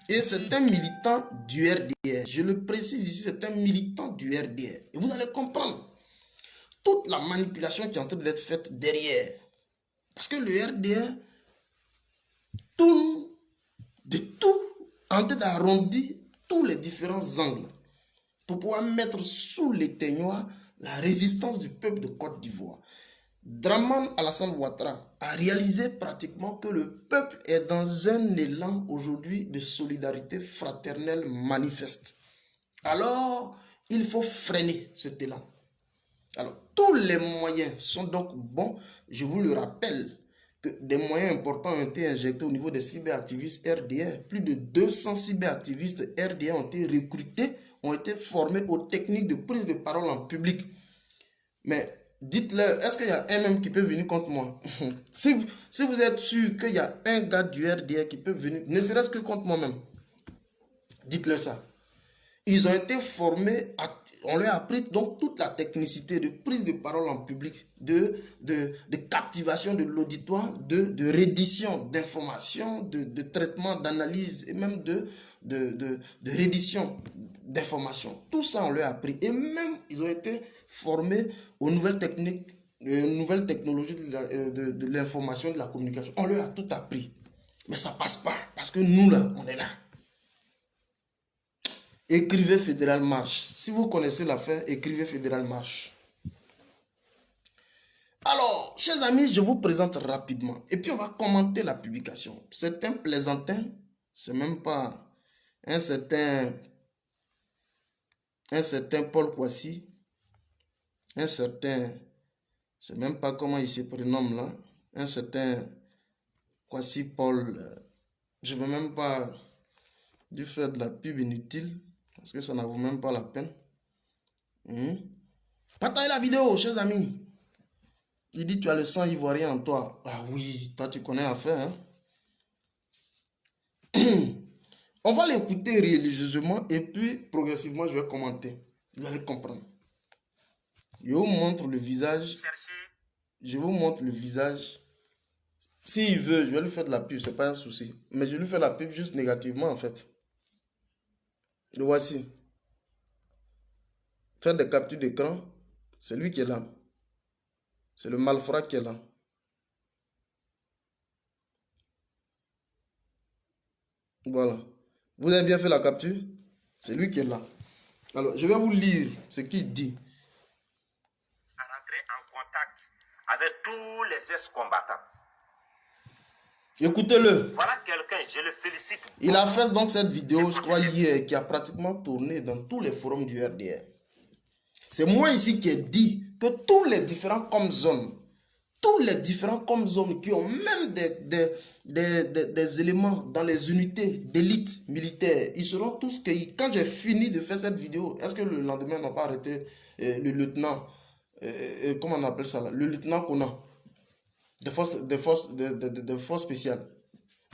Et c'est un militant du RDR. Je le précise ici, c'est un militant du RDR. Et vous allez comprendre toute la manipulation qui est en train d'être faite derrière. Parce que le RDR tourne de tout, en train d'arrondir tous les différents angles pour pouvoir mettre sous l'éteignoir la résistance du peuple de Côte d'Ivoire. Dramane Alassane Ouattara a réalisé pratiquement que le peuple est dans un élan aujourd'hui de solidarité fraternelle manifeste. Alors, il faut freiner cet élan. Alors, tous les moyens sont donc bons. Je vous le rappelle que des moyens importants ont été injectés au niveau des cyberactivistes RDR. Plus de 200 cyberactivistes RDR ont été recrutés, ont été formés aux techniques de prise de parole en public. Mais dites-leur, est-ce qu'il y a un même qui peut venir contre moi? si vous êtes sûr qu'il y a un gars du RDR qui peut venir, ne serait-ce que contre moi-même, dites-leur ça. Ils ont été formés, on leur a appris donc toute la technicité de prise de parole en public, de captivation de l'auditoire, de reddition d'informations, de traitement, d'analyse et même de reddition d'informations. Tout ça, on leur a appris. Et même, ils ont été formés aux nouvelles techniques, nouvelles technologies de l'information, de la communication. On leur a tout appris. Mais ça passe pas, parce que nous, là, on est là. Écrivez Fédéral Marche. Si vous connaissez l'affaire, écrivez Fédéral Marche. Alors, chers amis, je vous présente rapidement. Et puis, on va commenter la publication. C'est un plaisantin. C'est même pas un certain Paul Kwasi. Un certain, c'est même pas comment il se prénomme là. Un certain Kwasi Paul. Je ne veux même pas lui faire de la pub inutile. Parce que ça n'en vaut même pas la peine. Partagez la vidéo, chers amis. Il dit, tu as le sang ivoirien en toi. Ah oui, toi tu connais l'affaire. Hein? On va l'écouter religieusement et puis progressivement je vais commenter. Vous allez comprendre. Je vous montre le visage. Je vous montre le visage. S'il veut, je vais lui faire de la pub, c'est pas un souci. Mais je lui fais la pub juste négativement en fait. Le voici. Faire des captures d'écran, c'est lui qui est là. C'est le malfrat qui est là. Voilà. Vous avez bien fait la capture? C'est lui qui est là. Alors, je vais vous lire ce qu'il dit. À rentrer en contact avec tous les ex-combattants. Écoutez-le. Voilà quelqu'un, je le félicite. Il a fait donc cette vidéo, je crois hier, qui a pratiquement tourné dans tous les forums du RDR. C'est moi ici qui ai dit que tous les différents comme zones, qui ont même des éléments dans les unités d'élite militaire, ils seront tous cueillis. Quand j'ai fini de faire cette vidéo, est-ce que le lendemain, on n'a pas arrêté le lieutenant, comment on appelle ça là, le lieutenant Conan, des forces spéciales.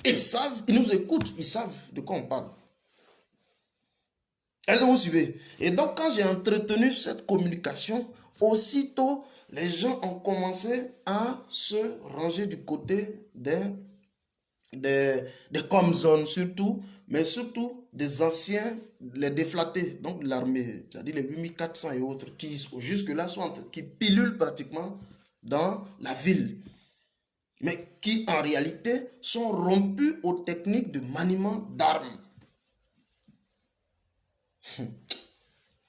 Ils savent, ils nous écoutent, ils savent de quoi on parle. Est-ce que vous suivez? Et donc, quand j'ai entretenu cette communication, aussitôt, les gens ont commencé à se ranger du côté des comme-zones surtout, mais surtout des anciens, les déflatés, donc de l'armée, c'est-à-dire les 8400 et autres, qui jusque-là qui pilulent pratiquement dans la ville, mais qui en réalité sont rompus aux techniques de maniement d'armes.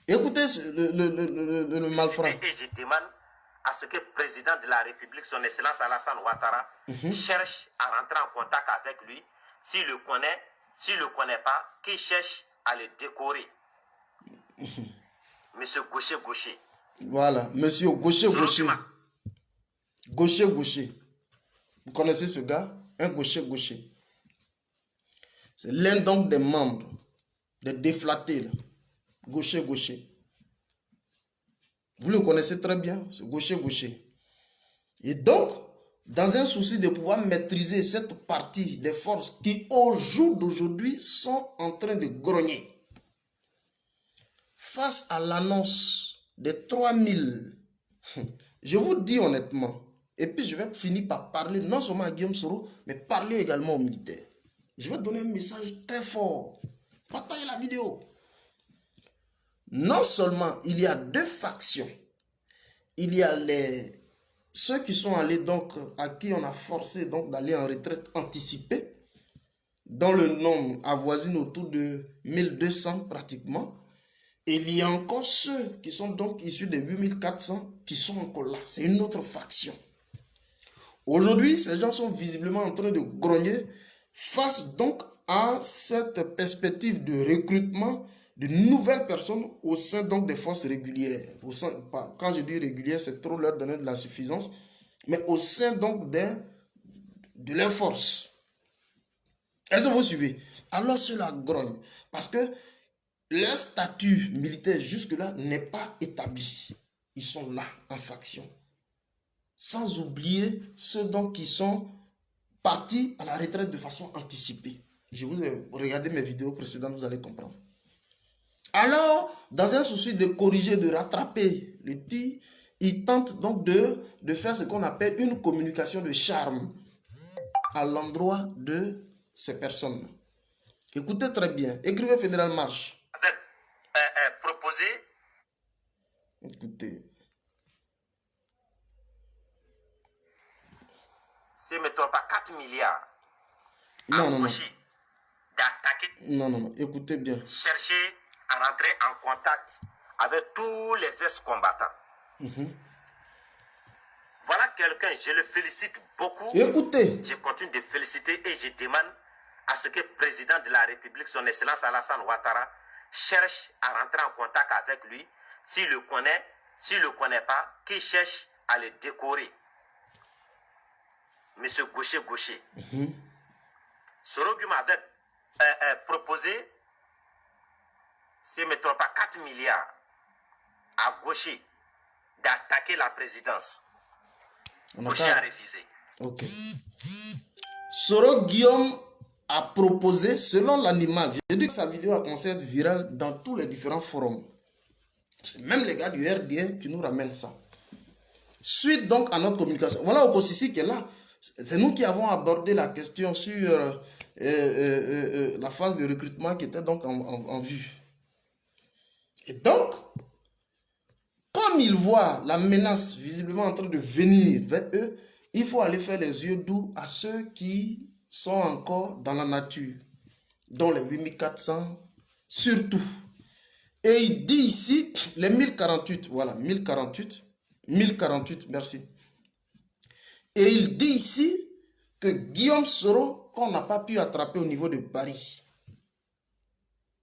Écoutez le malfrat. Et je demande à ce que le président de la République, son Excellence Alassane Ouattara, cherche à rentrer en contact avec lui. S'il le connaît pas, qu'il cherche à le décorer. Monsieur Gaucher. Voilà, monsieur Gaucher. Gaucher. Vous connaissez ce gars? Un Gaucher. C'est l'un donc des membres, des déflatés, là. Gaucher. Vous le connaissez très bien, ce Gaucher. Et donc, dans un souci de pouvoir maîtriser cette partie des forces qui, au jour d'aujourd'hui, sont en train de grogner. Face à l'annonce des 3000, je vous dis honnêtement, et puis je vais finir par parler non seulement à Guillaume Soro, mais parler également aux militaires. Je vais donner un message très fort. Partagez la vidéo. Non seulement il y a deux factions. Il y a ceux qui sont allés donc, à qui on a forcé donc d'aller en retraite anticipée, dont le nombre avoisine autour de 1200 pratiquement. Et il y a encore ceux qui sont donc issus des 8400 qui sont encore là. C'est une autre faction. Aujourd'hui, ces gens sont visiblement en train de grogner face donc à cette perspective de recrutement de nouvelles personnes au sein donc des forces régulières. Quand je dis régulières, c'est trop leur donner de la suffisance, mais au sein donc de leurs forces. Est-ce que vous suivez? Alors cela grogne, parce que leur statut militaire jusque-là n'est pas établi. Ils sont là en faction. Sans oublier ceux donc qui sont partis à la retraite de façon anticipée. Je vous ai regardé mes vidéos précédentes, vous allez comprendre. Alors, dans un souci de corriger, de rattraper le tir, ils tentent donc de faire ce qu'on appelle une communication de charme à l'endroit de ces personnes. Écoutez très bien. Écrivez Fédéral Marche. Proposé. Écoutez. Si je ne me trompe pas, 4 milliards. Non. D'attaquer. Non. Écoutez bien. Chercher à rentrer en contact avec tous les ex-combattants. Voilà quelqu'un, je le félicite beaucoup. Écoutez. Je continue de féliciter et je demande à ce que le président de la République, son Excellence Alassane Ouattara, cherche à rentrer en contact avec lui. S'il le connaît pas, qu'il cherche à le décorer. Monsieur Gaucher. Sorogui m'avait proposé, si je ne me trompe pas, 4 milliards à Gaucher d'attaquer la présidence. Gaucher a refusé. Ok. Soro Guillaume a proposé, selon l'animal, j'ai dit que sa vidéo a commencé à être virale dans tous les différents forums. Même les gars du RDA qui nous ramènent ça. Suite donc à notre communication. Voilà Okosisi qui est là. C'est nous qui avons abordé la question sur la phase de recrutement qui était donc en vue. Et donc, comme ils voient la menace visiblement en train de venir vers eux, il faut aller faire les yeux doux à ceux qui sont encore dans la nature, dont les 8400 surtout. Et il dit ici, les 1048, voilà, 1048, merci. Et il dit ici que Guillaume Soro, qu'on n'a pas pu attraper au niveau de Paris,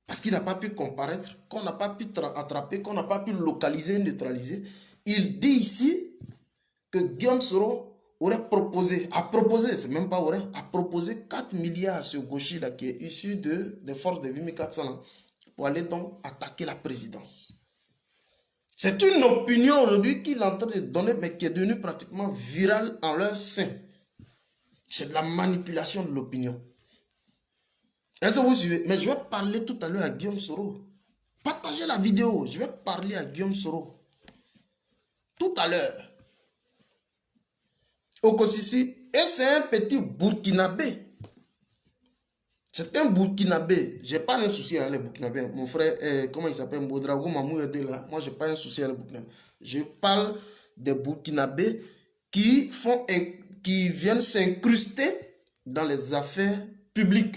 parce qu'il n'a pas pu comparaître, qu'on n'a pas pu attraper, qu'on n'a pas pu localiser, neutraliser, il dit ici que Guillaume Soro aurait proposé, c'est même pas aurait, a proposé 4 milliards à ce gaucher-là qui est issu des forces de 8400 pour aller donc attaquer la présidence. C'est une opinion aujourd'hui qu'il est en train de donner, mais qui est devenue pratiquement virale en leur sein. C'est de la manipulation de l'opinion. Est-ce que vous suivez? Mais je vais parler tout à l'heure à Guillaume Soro. Partagez la vidéo. Je vais parler à Guillaume Soro. Tout à l'heure. Okosisi. Et c'est un petit Burkinabé. C'est un Burkinabé. Je n'ai pas un souci avec les Burkinabés. Mon frère, comment il s'appelle? Mbodrago Mamou est là. Moi, je n'ai pas un souci avec les Burkinabés. Je parle des Burkinabés qui viennent s'incruster dans les affaires publiques.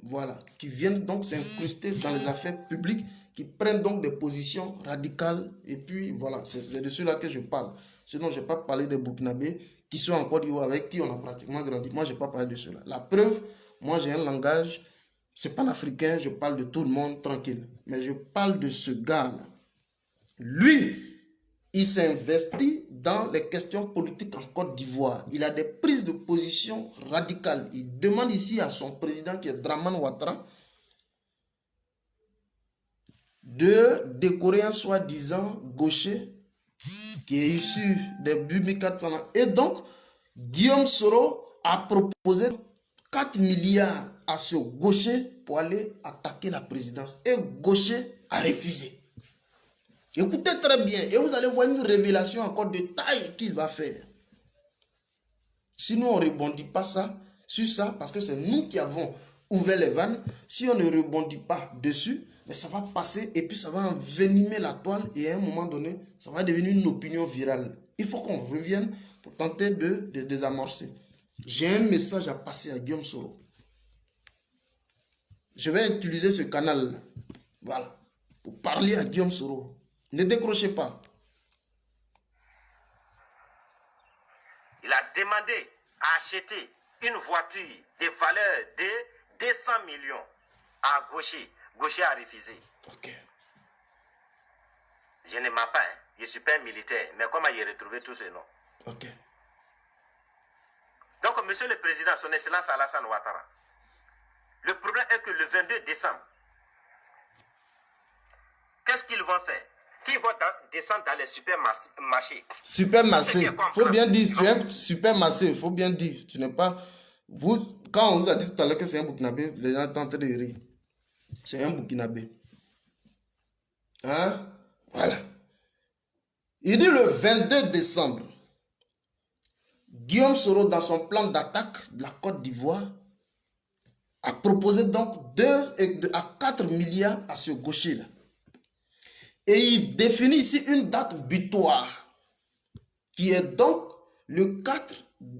Voilà. Qui viennent donc s'incruster dans les affaires publiques, qui prennent donc des positions radicales. Et puis, voilà. C'est de ceux-là que je parle. Sinon, je n'ai pas parlé des Burkinabés qui sont en Côte d'Ivoire, avec qui on a pratiquement grandi. Moi, je n'ai pas parlé de ceux-là. La preuve, moi, j'ai un langage, c'est pas l'africain, je parle de tout le monde tranquille. Mais je parle de ce gars-là. Lui, il s'investit dans les questions politiques en Côte d'Ivoire. Il a des prises de position radicales. Il demande ici à son président, qui est Dramane Ouattara, de décorer un soi-disant gaucher qui est issu des 8400. Et donc, Guillaume Soro a proposé 4 milliards à ce gaucher pour aller attaquer la présidence. Et gaucher a refusé. Écoutez très bien. Et vous allez voir une révélation encore de taille qu'il va faire. Sinon, on ne rebondit pas sur ça, parce que c'est nous qui avons ouvert les vannes, si on ne rebondit pas dessus, mais ça va passer et puis ça va envenimer la toile et à un moment donné, ça va devenir une opinion virale. Il faut qu'on revienne pour tenter de désamorcer. J'ai un message à passer à Guillaume Soro. Je vais utiliser ce canal, voilà, pour parler à Guillaume Soro. Ne décrochez pas. Il a demandé à acheter une voiture de valeur de 200 millions à Gaucher. Gaucher a refusé. Ok. Je ne mens pas, hein. Je suis pas un militaire, mais comment il a retrouvé tous ces noms? Ok. Donc, monsieur le président, son excellence Alassane Ouattara, le problème est que le 22 décembre, qu'est-ce qu'ils vont faire? Qui vont descendre dans les supermarchés? Supermarché. Il faut bien dire, tu es supermarché. Il faut bien dire. Tu n'es pas. Vous, quand on vous a dit tout à l'heure que c'est un Burkinabé, les gens sont en train de rire. C'est un Burkinabé. Hein? Voilà. Il dit le 22 décembre, Guillaume Soro, dans son plan d'attaque de la Côte d'Ivoire, a proposé donc 2 à 4 milliards à ce gaucher-là. Et il définit ici une date butoir, qui est donc le 4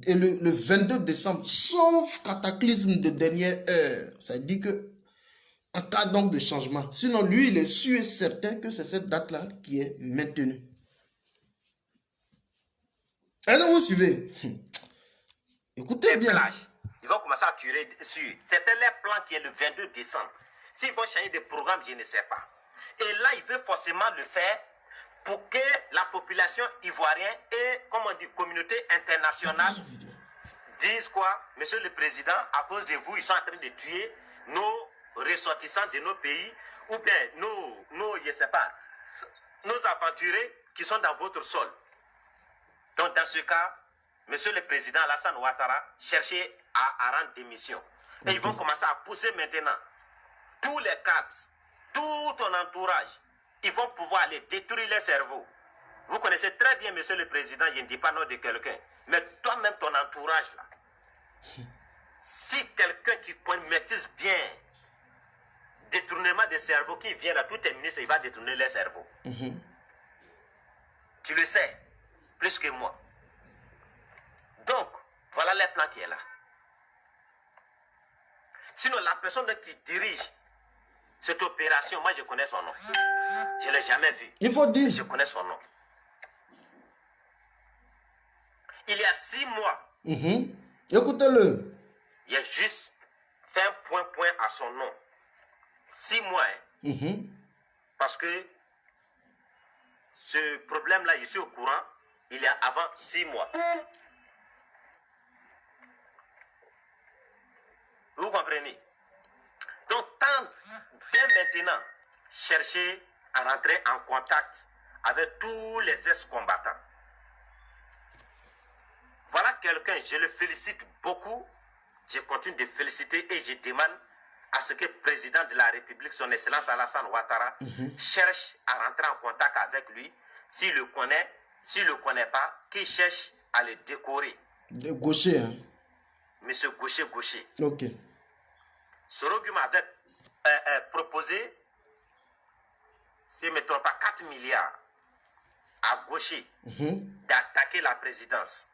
et le 22 décembre, sauf cataclysme de dernière heure. Ça dit que, en cas donc de changement. Sinon, lui, il est sûr et certain que c'est cette date-là qui est maintenue. Est-ce que vous suivez? Écoutez bien. Plages. Ils vont commencer à tirer dessus. C'était leur plan qui est le 22 décembre. S'ils vont changer de programme, je ne sais pas. Et là, il veut forcément le faire pour que la population ivoirienne et, comme on dit, communauté internationale disent quoi? Monsieur le Président, à cause de vous, ils sont en train de tuer nos ressortissants de nos pays, ou bien je ne sais pas, nos aventuriers qui sont dans votre sol. Donc, dans ce cas, Monsieur le Président Alassane Ouattara cherchait à rendre démission. Et ils vont commencer à pousser maintenant tous les cadres, tout ton entourage. Ils vont pouvoir aller détruire les cerveaux. Vous connaissez très bien, Monsieur le Président, je ne dis pas nom de quelqu'un, mais toi-même, ton entourage là. Si quelqu'un qui maîtrise bien détournement des cerveaux qui vient là, tout est ministre, il va détourner les cerveaux. Tu le sais, plus que moi. Donc, voilà le plan qui est là. Sinon, la personne qui dirige cette opération, moi je connais son nom. Je ne l'ai jamais vu. Il faut dire. Je connais son nom. Il y a 6 mois. Écoutez-le. Il a juste fait un point à son nom. 6 mois. Hein? Parce que ce problème-là, je suis au courant, il y a avant 6 mois. Vous comprenez? Donc, dès maintenant, chercher à rentrer en contact avec tous les ex-combattants. Voilà quelqu'un, je le félicite beaucoup. Je continue de féliciter et je demande à ce que le président de la République, son excellence Alassane Ouattara, cherche à rentrer en contact avec lui. S'il le connaît, s'il ne le connaît pas, qu'il cherche à le décorer. De gaucher, hein? Monsieur Gaucher. Ok. Soro m'avait proposé, si je ne me trompe pas, 4 milliards à Gaucher d'attaquer la présidence.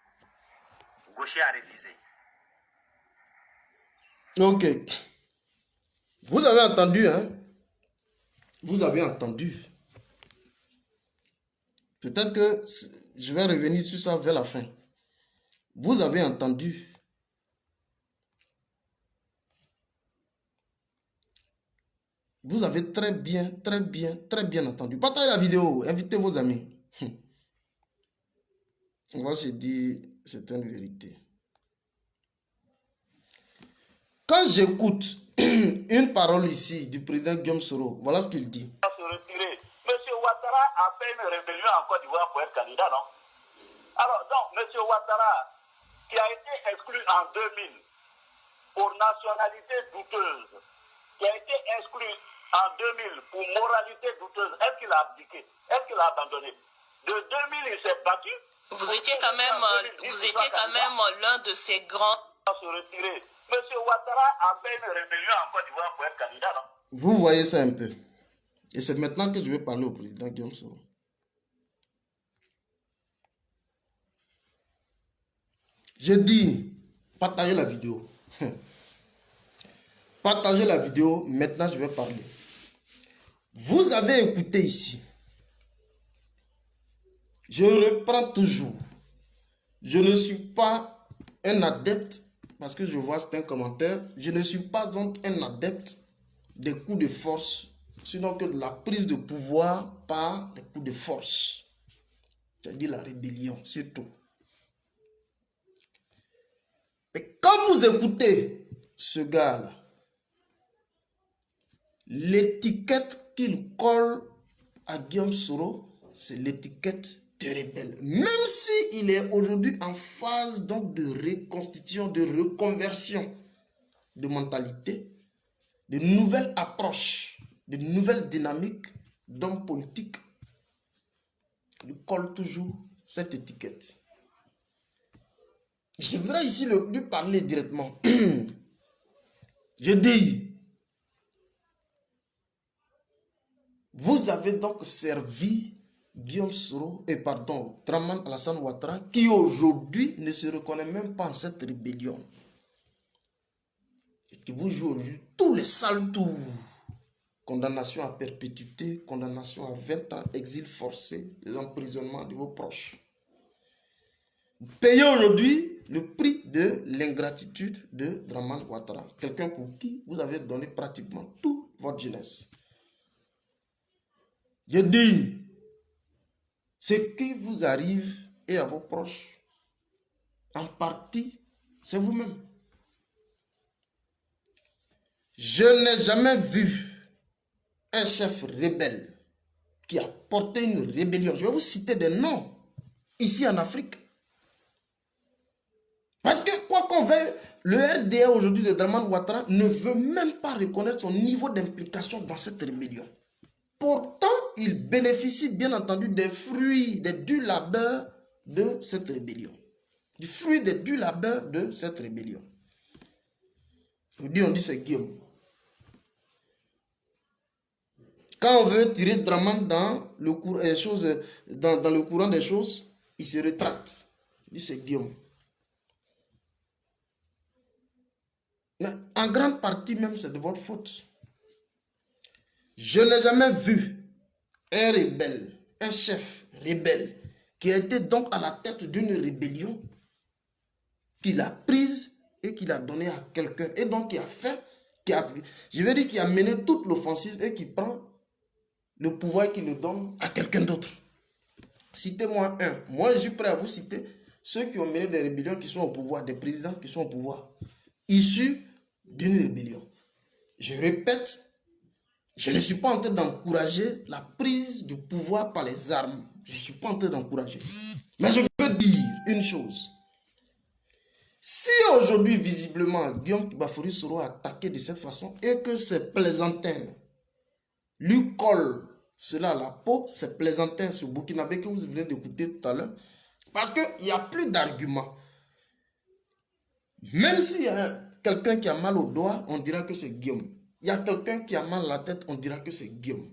Gaucher a refusé. Ok. Vous avez entendu, hein? Vous avez entendu. Peut-être que je vais revenir sur ça vers la fin. Vous avez entendu. Vous avez très bien entendu. Partagez la vidéo, invitez vos amis. On va se dire certaines vérités. Quand j'écoute une parole ici du président Guillaume Soro, voilà ce qu'il dit. Monsieur Ouattara a fait une rébellion en Côte d'Ivoire pour être candidat, non? Alors, donc, Monsieur Ouattara, qui a été exclu en 2000 pour nationalité douteuse, qui a été exclu en 2000 pour moralité douteuse, est-ce qu'il a abdiqué? Est-ce qu'il a abandonné? De 2000, il s'est battu. Vous étiez quand même l'un de ces grands se retirer. Monsieur Ouattara a fait une rébellion en Côte d'Ivoire pour être candidat, non? Vous voyez ça un peu. Et c'est maintenant que je vais parler au président Guillaume Soro. Je dis, partagez la vidéo. Partagez la vidéo, maintenant je vais parler. Vous avez écouté ici. Je reprends toujours. Je ne suis pas un adepte, parce que je vois certains commentaires, je ne suis pas donc un adepte des coups de force, sinon que de la prise de pouvoir par des coups de force. C'est-à-dire la rébellion, surtout. Et quand vous écoutez ce gars-là, l'étiquette qu'il colle à Guillaume Soro, c'est l'étiquette de rebelle. Même s'il est aujourd'hui en phase donc de reconstitution, de reconversion de mentalité, de nouvelles approches, de nouvelles dynamiques d'hommes politiques, il colle toujours cette étiquette. Je voudrais ici lui parler directement. Je dis, vous avez donc servi Guillaume Soro, Dramane Alassane Ouattara, qui aujourd'hui ne se reconnaît même pas en cette rébellion. Et qui vous joue aujourd'hui tous les sales tours. Condamnation à perpétuité, condamnation à 20 ans, exil forcé, des emprisonnements de vos proches. Vous payez aujourd'hui le prix de l'ingratitude de Dramane Ouattara. Quelqu'un pour qui vous avez donné pratiquement toute votre jeunesse. Je dis, ce qui vous arrive et à vos proches, en partie, c'est vous-même. Je n'ai jamais vu un chef rebelle qui a porté une rébellion. Je vais vous citer des noms ici en Afrique. Parce que quoi qu'on veuille, le RDA aujourd'hui de Dramane Ouattara ne veut même pas reconnaître son niveau d'implication dans cette rébellion. Pourtant, il bénéficie bien entendu des fruits, des durs labeurs de cette rébellion. Du fruit des durs labeurs de cette rébellion. On dit c'est Guillaume. Quand on veut tirer Dramane dans le courant des choses, il se rétracte. Il dit c'est Guillaume. Mais en grande partie même, c'est de votre faute. Je n'ai jamais vu un rebelle, un chef rebelle, qui a été donc à la tête d'une rébellion, qu'il a prise et qu'il a donnée à quelqu'un. Et donc qui a fait, je veux dire qui a mené toute l'offensive et qui prend le pouvoir et qui le donne à quelqu'un d'autre. Citez-moi un. Moi, je suis prêt à vous citer ceux qui ont mené des rébellions qui sont au pouvoir, des présidents qui sont au pouvoir, issus d'une rébellion. Je répète, je ne suis pas en train d'encourager la prise du pouvoir par les armes. Je ne suis pas en train d'encourager. Mais je veux dire une chose. Si aujourd'hui, visiblement, Guillaume Bafouri Soro a attaqué de cette façon et que ces plaisantins lui collent cela à la peau, ces plaisantins sur Burkinabé que vous venez d'écouter tout à l'heure, parce qu'il n'y a plus d'arguments. Même s'il y a quelqu'un qui a mal au doigt, on dira que c'est Guillaume. Il y a quelqu'un qui a mal à la tête, on dira que c'est Guillaume.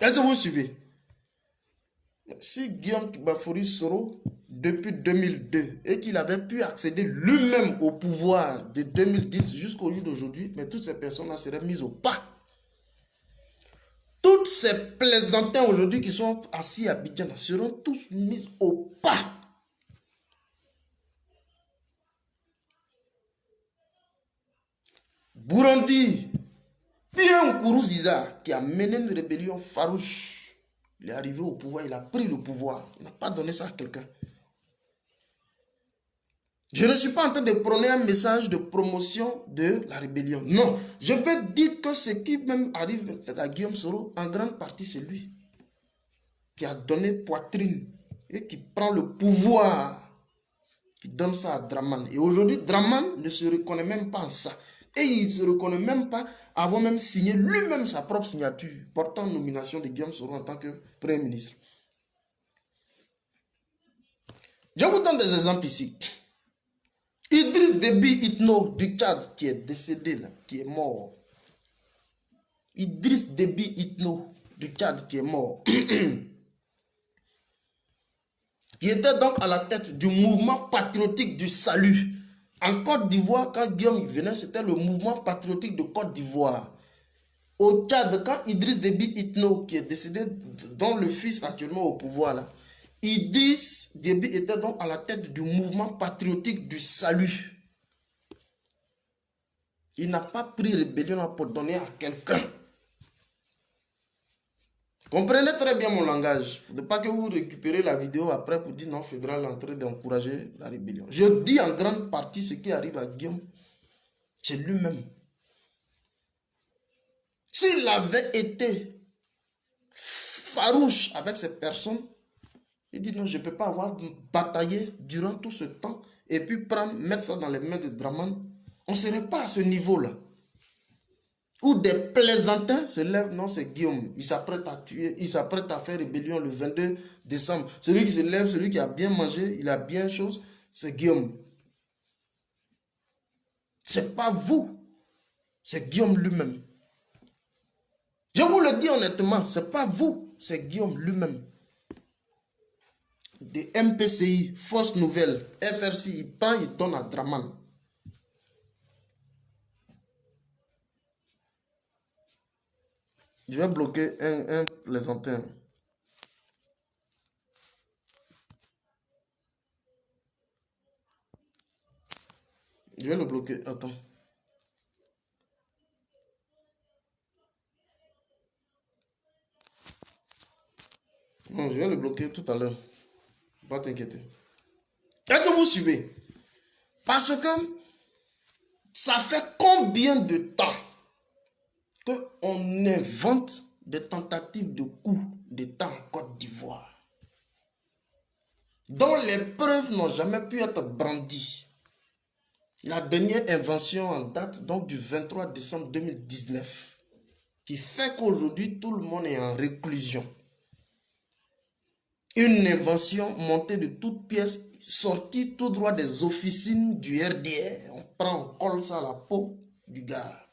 Est-ce que vous suivez? Si Guillaume Bafouri Soro, depuis 2002, et qu'il avait pu accéder lui-même au pouvoir de 2010 jusqu'au jour d'aujourd'hui, mais toutes ces personnes-là seraient mises au pas. Toutes ces plaisantins aujourd'hui qui sont assis à Abidjan seront tous mis au pas. Burundi, Pierre Nkurunziza, qui a mené une rébellion farouche, il est arrivé au pouvoir, il a pris le pouvoir, il n'a pas donné ça à quelqu'un. Je ne suis pas en train de prôner un message de promotion de la rébellion. Non, je veux dire que ce qui même arrive à Guillaume Soro, en grande partie c'est lui qui a donné poitrine et qui prend le pouvoir, qui donne ça à Dramane. Et aujourd'hui, Dramane ne se reconnaît même pas en ça. Et il ne se reconnaît même pas avoir même signé lui-même sa propre signature portant nomination de Guillaume Soro en tant que Premier ministre. Je vous donne des exemples ici. Idriss Déby Itno du Tchad qui est décédé là, qui est mort. Idriss Déby Itno du Tchad qui est mort. Qui était donc à la tête du mouvement patriotique du salut. En Côte d'Ivoire, quand Guillaume venait, c'était le mouvement patriotique de Côte d'Ivoire. Au Tchad, quand Idriss Déby Itno, qui est décédé, dont le fils actuellement au pouvoir là, Idriss Déby était donc à la tête du mouvement patriotique du salut. Il n'a pas pris rébellion pour donner à quelqu'un. Comprenez très bien mon langage. Il ne faut pas que vous récupérez la vidéo après pour dire non, Fédéral est en train d'encourager la rébellion. Je dis en grande partie ce qui arrive à Guillaume, c'est lui-même. S'il avait été farouche avec ces personnes, il dit non, je ne peux pas avoir bataillé durant tout ce temps et puis mettre ça dans les mains de Dramane. On ne serait pas à ce niveau-là. Où des plaisantins se lèvent, non, c'est Guillaume. Il s'apprête à tuer, il s'apprête à faire rébellion le 22 décembre. Celui qui se lève, celui qui a bien mangé, il a bien chose, c'est Guillaume. C'est pas vous, c'est Guillaume lui-même. Je vous le dis honnêtement, c'est pas vous, c'est Guillaume lui-même. Des MPCI, Force Nouvelle, FRC, il prend, il donne à Dramane. Je vais bloquer un plaisantin. Je vais le bloquer. Attends. Non, je vais le bloquer tout à l'heure. Pas t'inquiéter. Est-ce que vous suivez? Parce que ça fait combien de temps qu'on invente des tentatives de coup d'État en Côte d'Ivoire dont les preuves n'ont jamais pu être brandies. La dernière invention en date donc du 23 décembre 2019 qui fait qu'aujourd'hui tout le monde est en réclusion. Une invention montée de toutes pièces, sortie tout droit des officines du RDR. On prend, on colle ça à la peau du gars.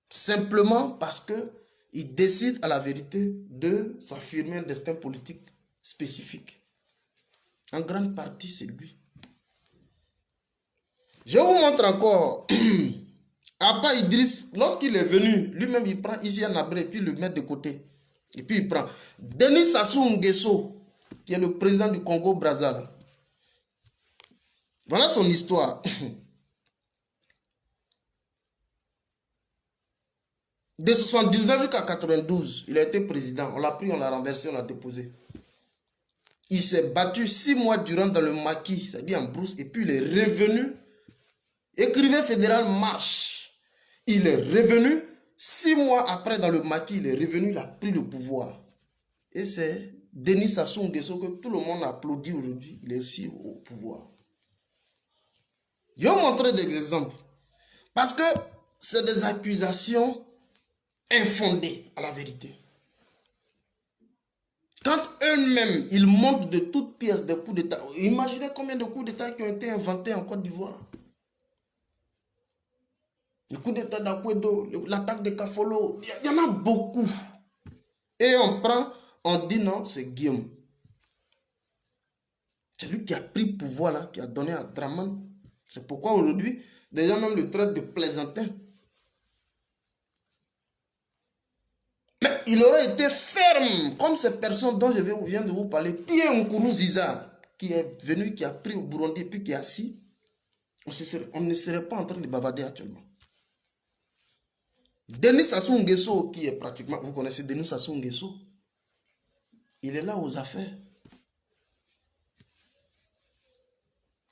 Simplement parce qu'il décide à la vérité de s'affirmer un destin politique spécifique. En grande partie, c'est lui. Je vous montre encore. Abba Idriss, lorsqu'il est venu, lui-même il prend ici un abré et puis il le met de côté. Et puis il prend Denis Sassou Nguesso, qui est le président du Congo-Brazzaville. Voilà son histoire. De 79 jusqu'à 92, il a été président. On l'a pris, on l'a renversé, on l'a déposé. Il s'est battu 6 mois durant dans le maquis, c'est-à-dire en brousse, et puis il est revenu. Écrivain fédéral marche. Il est revenu. 6 mois après dans le maquis, il est revenu, il a pris le pouvoir. Et c'est Denis Sassou Nguesso que tout le monde applaudit aujourd'hui. Il est aussi au pouvoir. Je vais vous montrer des exemples. Parce que c'est des accusations infondées à la vérité. Quand eux-mêmes, ils montent de toutes pièces des coups d'État. Imaginez combien de coups d'État qui ont été inventés en Côte d'Ivoire. Le coup d'État d'Akwedo, l'attaque de Kafolo, il y en a beaucoup. Et on prend, on dit non, c'est Guillaume. C'est lui qui a pris le pouvoir là, qui a donné à Dramane. C'est pourquoi aujourd'hui, des gens même le traitent de plaisantin. Mais il aurait été ferme, comme ces personnes dont je viens de vous parler. Pierre Nkuruziza, qui est venu, qui a pris au Burundi et puis qui est assis. On ne serait pas en train de bavarder actuellement. Denis Sassou Nguesso, qui est pratiquement, vous connaissez Denis Sassou Nguesso, il est là aux affaires.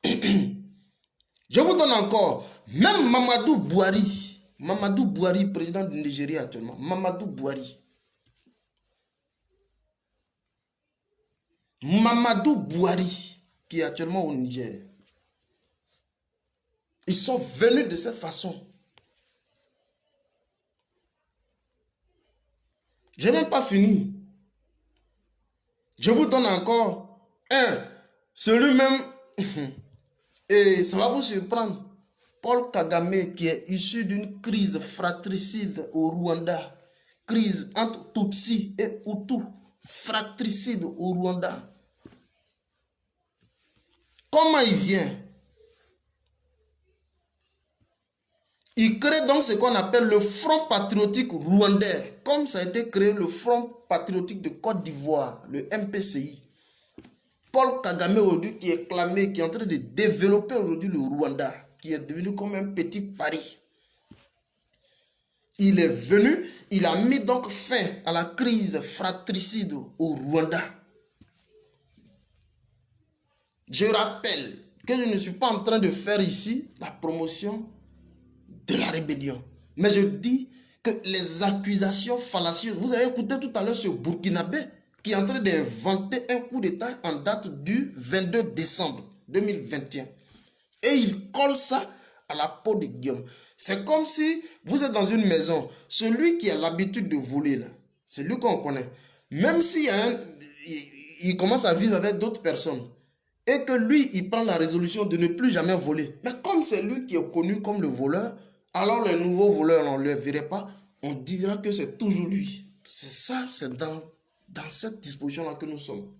Je vous donne encore, même Mamadou Bouhari, président du Nigeria actuellement, Mamadou Bouhari, qui est actuellement au Niger, ils sont venus de cette façon. Je n'ai même pas fini. Je vous donne encore un Celui-même, et ça va vous surprendre, Paul Kagame, qui est issu d'une crise fratricide au Rwanda, crise entre Tutsi et Hutu, fratricide au Rwanda. Comment il vient? Il crée donc ce qu'on appelle le Front patriotique rwandais, comme ça a été créé le Front patriotique de Côte d'Ivoire, le MPCI. Paul Kagame aujourd'hui qui est clamé, qui est en train de développer aujourd'hui le Rwanda, qui est devenu comme un petit Paris. Il est venu, il a mis donc fin à la crise fratricide au Rwanda. Je rappelle que je ne suis pas en train de faire ici la promotion de la rébellion. Mais je dis que les accusations fallacieuses, vous avez écouté tout à l'heure ce Burkinabé qui est en train d'inventer un coup d'État en date du 22 décembre 2021. Et il colle ça à la peau de Guillaume. C'est comme si vous êtes dans une maison, celui qui a l'habitude de voler, là, c'est lui qu'on connaît. Même s'il y a il commence à vivre avec d'autres personnes, et que lui, il prend la résolution de ne plus jamais voler. Mais comme c'est lui qui est connu comme le voleur, alors les nouveaux voleurs, on ne les verrait pas, on dira que c'est toujours lui. C'est ça, c'est dans cette disposition-là que nous sommes.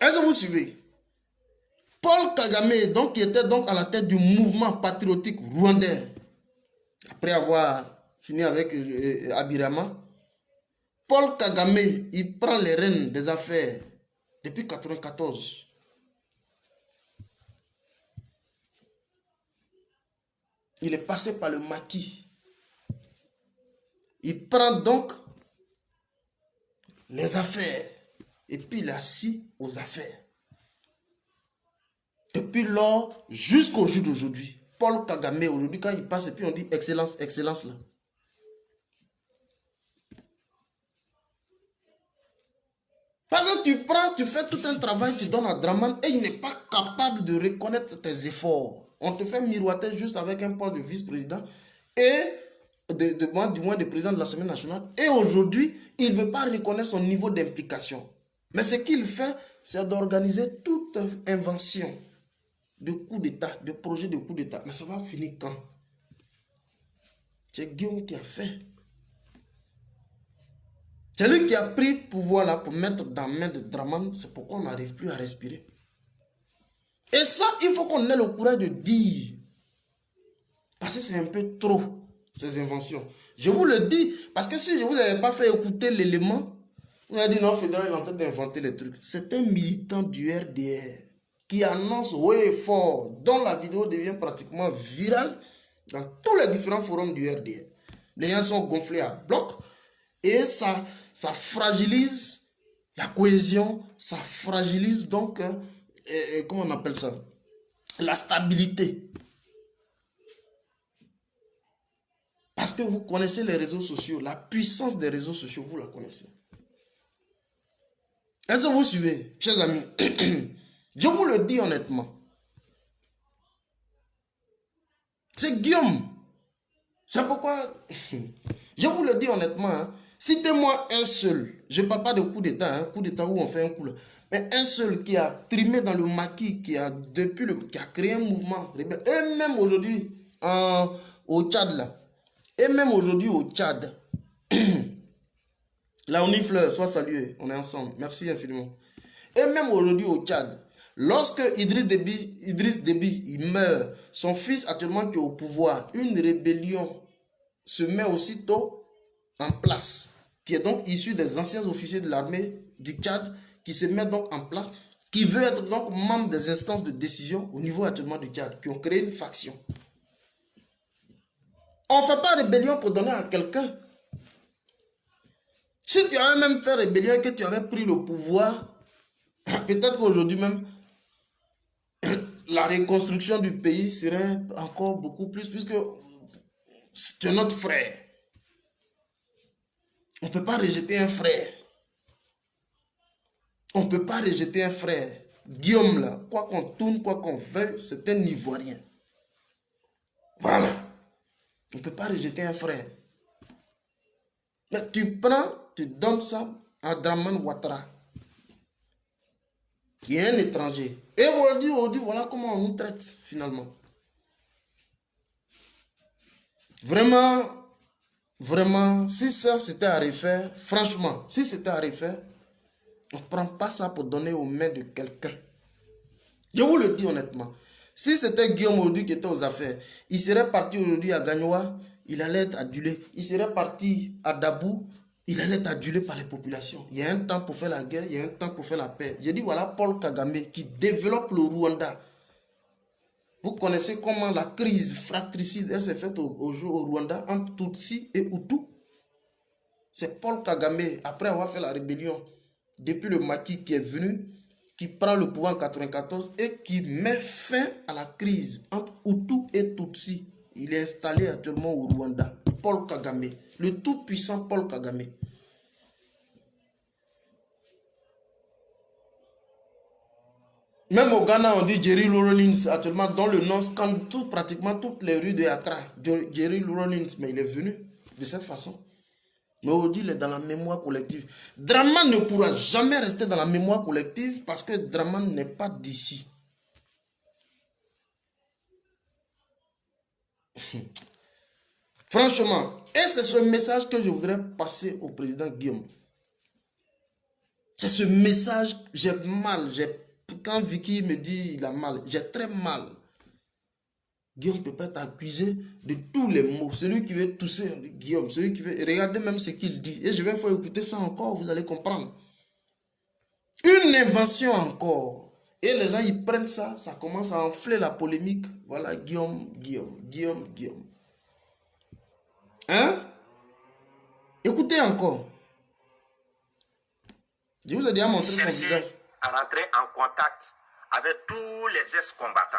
Est-ce que vous suivez? Paul Kagame, donc, qui était donc à la tête du mouvement patriotique rwandais, après avoir fini avec Abirama, Paul Kagame, il prend les rênes des affaires depuis 1994. Il est passé par le maquis. Il prend donc les affaires et puis il est assis aux affaires. Depuis lors, jusqu'au jour d'aujourd'hui, Paul Kagame, aujourd'hui, quand il passe et puis on dit excellence, excellence là. Parce que tu prends, tu fais tout un travail, tu donnes à Draman et il n'est pas capable de reconnaître tes efforts. On te fait miroiter juste avec un poste de vice-président et du moins de président de l'Assemblée nationale. Et aujourd'hui, il ne veut pas reconnaître son niveau d'implication. Mais ce qu'il fait, c'est d'organiser toute invention de coup d'État, de projet de coup d'État. Mais ça va finir quand? C'est Guillaume qui a fait. C'est lui qui a pris le pouvoir là pour mettre dans la main de Draman. C'est pourquoi on n'arrive plus à respirer. Et ça, il faut qu'on ait le courage de dire. Parce que c'est un peu trop, ces inventions. Je vous le dis, parce que si je ne vous avais pas fait écouter l'élément, vous avez dit non, Fédéral est en train d'inventer les trucs. C'est un militant du RDR qui annonce haut et fort, dont la vidéo devient pratiquement virale dans tous les différents forums du RDR. Les gens sont gonflés à bloc et ça fragilise la cohésion, ça fragilise donc, comment on appelle ça, la stabilité. Parce que vous connaissez les réseaux sociaux, la puissance des réseaux sociaux, vous la connaissez. Est-ce que vous suivez, chers amis? Je vous le dis honnêtement. C'est Guillaume. C'est pourquoi, je vous le dis honnêtement, hein, citez-moi un seul, je ne parle pas de coup d'État, hein, coup d'État où on fait un coup là, mais un seul qui a trimé dans le maquis, qui a créé un mouvement, et même aujourd'hui au Tchad là, et même aujourd'hui au Tchad, la Unifleur, soit salué, on est ensemble, merci infiniment. Et même aujourd'hui au Tchad, lorsque Idriss Déby il meurt, son fils actuellement qui est au pouvoir, une rébellion se met aussitôt en place, qui est donc issu des anciens officiers de l'armée du Tchad, qui se met donc en place, qui veut être donc membre des instances de décision au niveau actuellement du Tchad, qui ont créé une faction. On ne fait pas rébellion pour donner à quelqu'un. Si tu avais même fait rébellion et que tu avais pris le pouvoir, peut-être qu'aujourd'hui même, la reconstruction du pays serait encore beaucoup plus, puisque c'est notre frère. On ne peut pas rejeter un frère. On ne peut pas rejeter un frère. Guillaume, là, quoi qu'on tourne, quoi qu'on veuille, c'est un Ivoirien. Voilà. On ne peut pas rejeter un frère. Mais tu prends, tu donnes ça à Draman Ouattara. qui est un étranger. Et aujourd'hui, voilà comment on nous traite finalement. Vraiment, vraiment, si ça c'était à refaire, franchement, si c'était à refaire, on ne prend pas ça pour donner aux mains de quelqu'un. Je vous le dis honnêtement. Si c'était Guillaume aujourd'hui qui était aux affaires, il serait parti aujourd'hui à Gagnoa, il allait être adulé. Il serait parti à Dabou, il allait être adulé par les populations. Il y a un temps pour faire la guerre, il y a un temps pour faire la paix. Je dis voilà Paul Kagame qui développe le Rwanda. Vous connaissez comment la crise fratricide s'est faite au Rwanda entre Tutsi et Hutu. C'est Paul Kagame, après avoir fait la rébellion, depuis le maquis qui est venu, qui prend le pouvoir en 1994 et qui met fin à la crise entre Hutu et Tutsi. Il est installé actuellement au Rwanda. Paul Kagame, le tout-puissant Paul Kagame. Même au Ghana, on dit Jerry Rawlings, actuellement, dans le nom scande pratiquement toutes les rues de Accra. Jerry Rawlings, mais il est venu de cette façon. Mais aujourd'hui, il est dans la mémoire collective. Draman ne pourra jamais rester dans la mémoire collective parce que Draman n'est pas d'ici. Franchement, et c'est ce message que je voudrais passer au président Guillaume. C'est ce message, j'ai mal, quand Vicky me dit il a mal, j'ai très mal. Guillaume peut pas être accusé de tous les mots. Celui qui veut tousser, Guillaume, celui qui veut... Regardez même ce qu'il dit. Et je vais faire écouter ça encore, vous allez comprendre. Une invention encore. Et les gens, ils prennent ça, ça commence à enfler la polémique. Voilà, Guillaume. Hein? Écoutez encore. Je vous ai déjà montré son visage. À rentrer en contact avec tous les ex-combattants.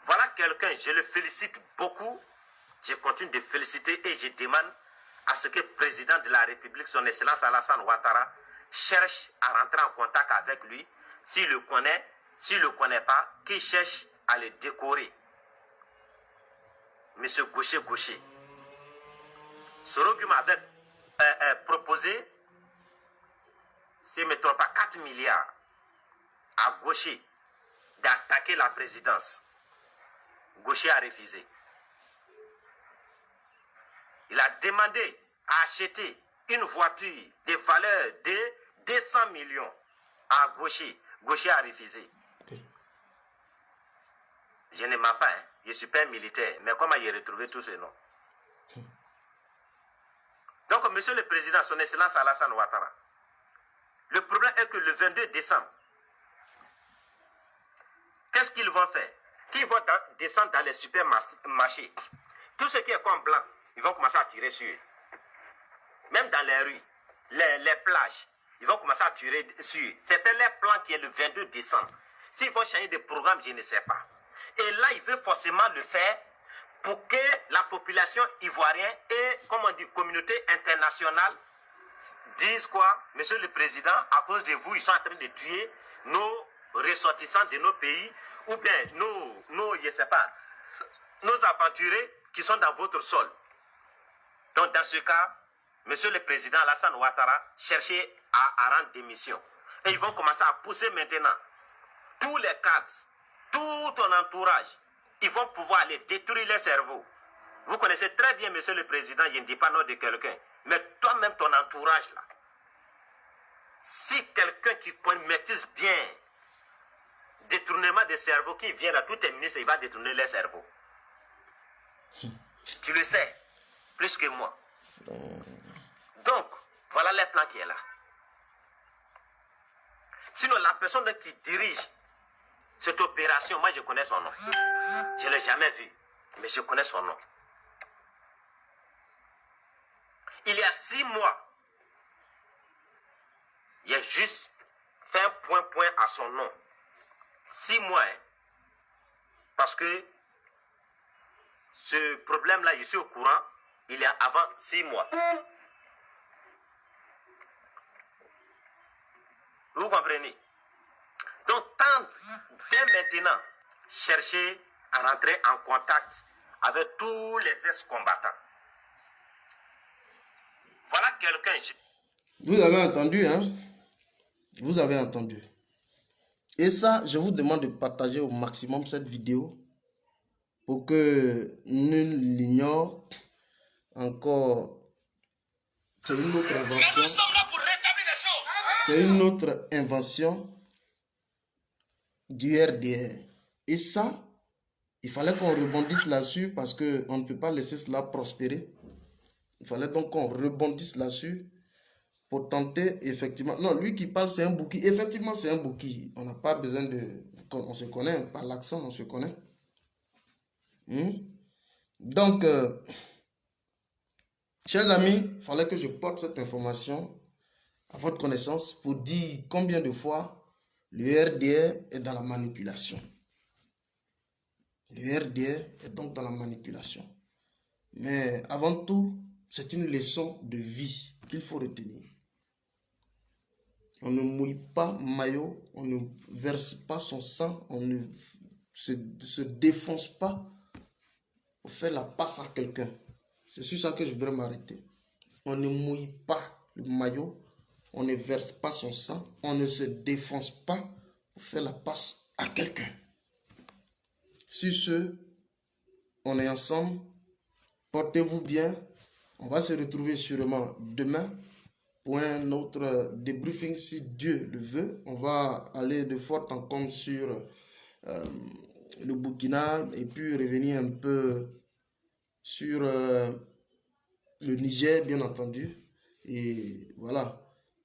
Voilà quelqu'un, je le félicite beaucoup. Je continue de féliciter et je demande à ce que le président de la République, son Excellence Alassane Ouattara, cherche à rentrer en contact avec lui. S'il le connaît, s'il ne le connaît pas, qu'il cherche à le décorer. Monsieur Gaucher. Sorogum avait proposé, si je ne me trompe pas, 4 milliards à Gaucher d'attaquer la présidence. Gaucher a refusé. Il a demandé à acheter une voiture de valeur de 200 millions à Gaucher. Gaucher a refusé. Okay. Je ne mens pas, hein. Je ne suis pas un militaire, mais comment j'ai retrouvé tous ces noms? Donc, monsieur le président, son Excellence Alassane Ouattara, le problème est que le 22 décembre, qu'est-ce qu'ils vont faire? Qu'ils vont descendre dans les supermarchés. Tout ce qui est comme blanc, ils vont commencer à tirer sur eux. Même dans les rues, les plages, ils vont commencer à tirer sur eux. C'était les plans qui est le 22 décembre. S'ils vont changer de programme, je ne sais pas. Et là, il veut forcément le faire pour que la population ivoirienne et, comme on dit, communauté internationale disent quoi? Monsieur le Président, à cause de vous, ils sont en train de tuer nos ressortissants de nos pays, ou bien je ne sais pas, nos aventuriers qui sont dans votre sol. Donc, dans ce cas, Monsieur le Président Alassane Ouattara cherchait à rendre démission. Et ils vont commencer à pousser maintenant tous les cadres, tout ton entourage. Ils vont pouvoir aller détruire les cerveaux. Vous connaissez très bien, Monsieur le Président, je ne dis pas nom de quelqu'un, mais toi-même, ton entourage là. Si quelqu'un qui maîtrise bien détournement des cerveaux qui vient là, tout est ministre, il va détourner les cerveaux. Tu le sais, plus que moi. Donc, voilà les plans qui est là. Sinon, la personne qui dirige cette opération, moi je connais son nom. Je ne l'ai jamais vu, mais je connais son nom. Il y a 6 mois, il a juste fait un point à son nom. 6 mois, hein? Parce que ce problème-là, je suis au courant, il y a avant 6 mois. Vous comprenez? Donc, dès maintenant, chercher à rentrer en contact avec tous les ex-combattants. Voilà quelqu'un. Vous avez entendu, hein? Vous avez entendu. Et ça, je vous demande de partager au maximum cette vidéo pour que nul l'ignore. Encore, c'est une autre invention. Nous sommes là pour rétablir les choses. C'est une autre invention du RDR. Et ça, il fallait qu'on rebondisse là-dessus parce qu'on ne peut pas laisser cela prospérer. Il fallait donc qu'on rebondisse là-dessus pour tenter effectivement. Non, lui qui parle, c'est un bouki. Effectivement, c'est un bouki. On n'a pas besoin de... On se connaît, par l'accent, on se connaît. Donc, chers amis, il fallait que je porte cette information à votre connaissance pour dire combien de fois le RDR est dans la manipulation. Le RDR est donc dans la manipulation. Mais avant tout, c'est une leçon de vie qu'il faut retenir. On ne mouille pas maillot, on ne verse pas son sang, on ne se défonce pas pour faire la passe à quelqu'un. C'est sur ça que je voudrais m'arrêter. On ne mouille pas le maillot, on ne verse pas son sang, on ne se défonce pas pour faire la passe à quelqu'un. Sur ce, on est ensemble. Portez-vous bien. On va se retrouver sûrement demain pour un autre débriefing si Dieu le veut. On va aller de fort en comble sur le Burkina et puis revenir un peu sur le Niger, bien entendu. Et voilà.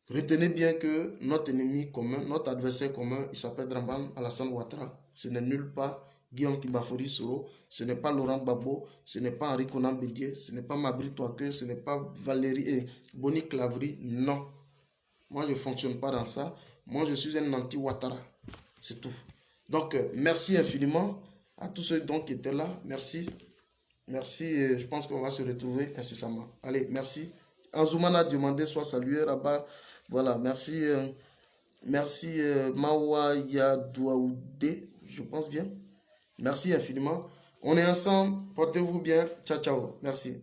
Retenez bien que notre ennemi commun, notre adversaire commun, il s'appelle Dramane Alassane Ouattara. Ce n'est nulle part Guillaume Kibafori Soro, ce n'est pas Laurent Gbagbo, ce n'est pas Henri Konan Bédié, ce n'est pas Mabry Touaké, ce n'est pas Valérie et Boni Clavry. Non. Moi, je ne fonctionne pas dans ça. Moi, je suis un anti-Ouattara. C'est tout. Donc, merci infiniment à tous ceux donc qui étaient là. Merci. Merci. Et je pense qu'on va se retrouver incessamment. Allez, merci. Anzouman a demandé soit salué. Rabat. Voilà, merci. Merci Mawa Yadouaoudé. Je pense bien. Merci infiniment. On est ensemble. Portez-vous bien. Ciao, ciao. Merci.